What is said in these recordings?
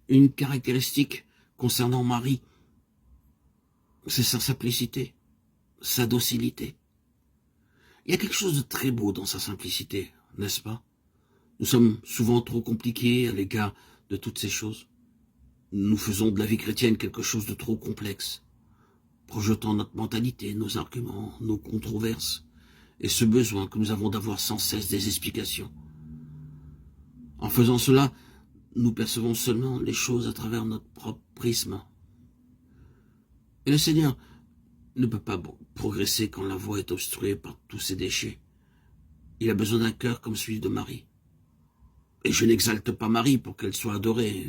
Une caractéristique concernant Marie, c'est sa simplicité, sa docilité. Il y a quelque chose de très beau dans sa simplicité, n'est-ce pas? Nous sommes souvent trop compliqués à l'égard de toutes ces choses. Nous faisons de la vie chrétienne quelque chose de trop complexe, projetant notre mentalité, nos arguments, nos controverses, et ce besoin que nous avons d'avoir sans cesse des explications. En faisant cela, nous percevons seulement les choses à travers notre propre prisme. Et le Seigneur ne peut pas progresser quand la voie est obstruée par tous ces déchets. Il a besoin d'un cœur comme celui de Marie. Et je n'exalte pas Marie pour qu'elle soit adorée.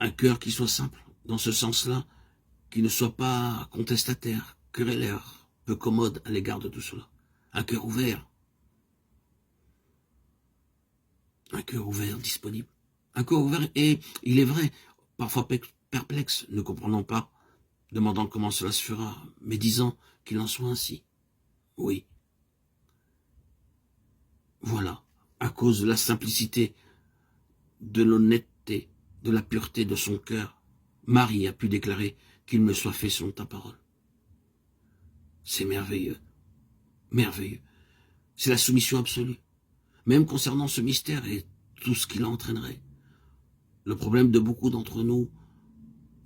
Un cœur qui soit simple, dans ce sens-là, qui ne soit pas contestataire, querellaire, peu commode à l'égard de tout cela. Un cœur ouvert. Un cœur ouvert, disponible. Un cœur ouvert, et il est vrai, parfois perplexe, ne comprenant pas, demandant comment cela se fera, mais disant qu'il en soit ainsi. Oui. Voilà, à cause de la simplicité, de l'honnêteté, de la pureté de son cœur, Marie a pu déclarer qu'il me soit fait selon ta parole. C'est merveilleux, merveilleux. C'est la soumission absolue, même concernant ce mystère et tout ce qu'il entraînerait. Le problème de beaucoup d'entre nous,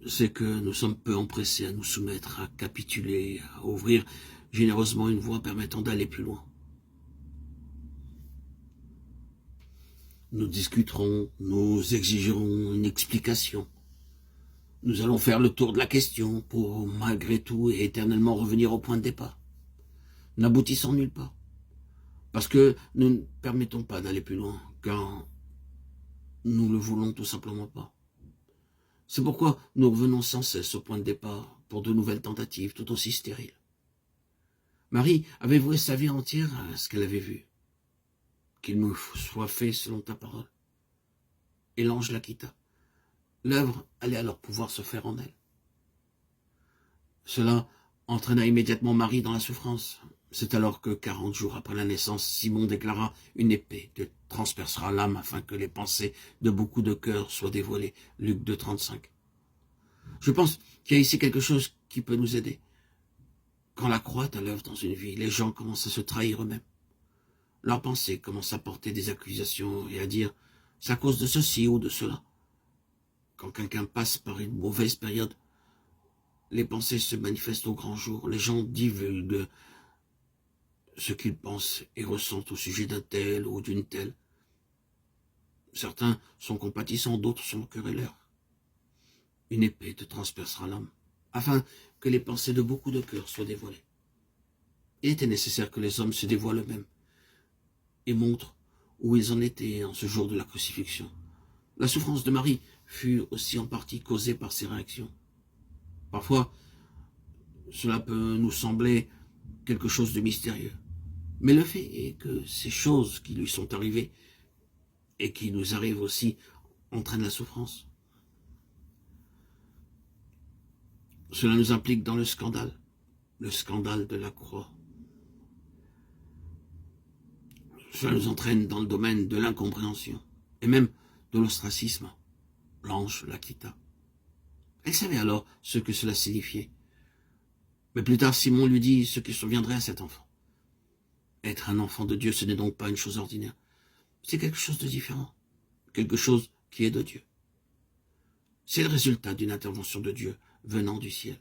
c'est que nous sommes peu empressés à nous soumettre, à capituler, à ouvrir généreusement une voie permettant d'aller plus loin. Nous discuterons, nous exigerons une explication. Nous allons faire le tour de la question pour, malgré tout et éternellement, revenir au point de départ, n'aboutissant nulle part. Parce que nous ne permettons pas d'aller plus loin, car nous le voulons tout simplement pas. C'est pourquoi nous revenons sans cesse au point de départ pour de nouvelles tentatives tout aussi stériles. Marie avait voué sa vie entière à ce qu'elle avait vu. Qu'il me soit fait selon ta parole. Et l'ange la quitta. L'œuvre allait alors pouvoir se faire en elle. Cela entraîna immédiatement Marie dans la souffrance. C'est alors que, 40 jours après la naissance, Simon déclara « Une épée te transpercera l'âme afin que les pensées de beaucoup de cœurs soient dévoilées. » Luc 2, 35. Je pense qu'il y a ici quelque chose qui peut nous aider. Quand la croix est à l'œuvre dans une vie, les gens commencent à se trahir eux-mêmes. Leurs pensées commencent à porter des accusations et à dire « c'est à cause de ceci ou de cela ». Quand quelqu'un passe par une mauvaise période, les pensées se manifestent au grand jour. Les gens divulguent ce qu'ils pensent et ressentent au sujet d'un tel ou d'une telle. Certains sont compatissants, d'autres sont querelleurs. Une épée te transpercera l'âme, afin que les pensées de beaucoup de cœurs soient dévoilées. Il était nécessaire que les hommes se dévoilent eux-mêmes et montrent où ils en étaient en ce jour de la crucifixion. La souffrance de Marie fut aussi en partie causée par ces réactions. Parfois, cela peut nous sembler quelque chose de mystérieux. Mais le fait est que ces choses qui lui sont arrivées et qui nous arrivent aussi entraînent la souffrance. Cela nous implique dans le scandale de la croix. Cela nous entraîne dans le domaine de l'incompréhension et même de l'ostracisme. L'ange la quitta. Elle savait alors ce que cela signifiait. Mais plus tard, Simon lui dit ce qui surviendrait à cet enfant. Être un enfant de Dieu, ce n'est donc pas une chose ordinaire. C'est quelque chose de différent. Quelque chose qui est de Dieu. C'est le résultat d'une intervention de Dieu venant du ciel.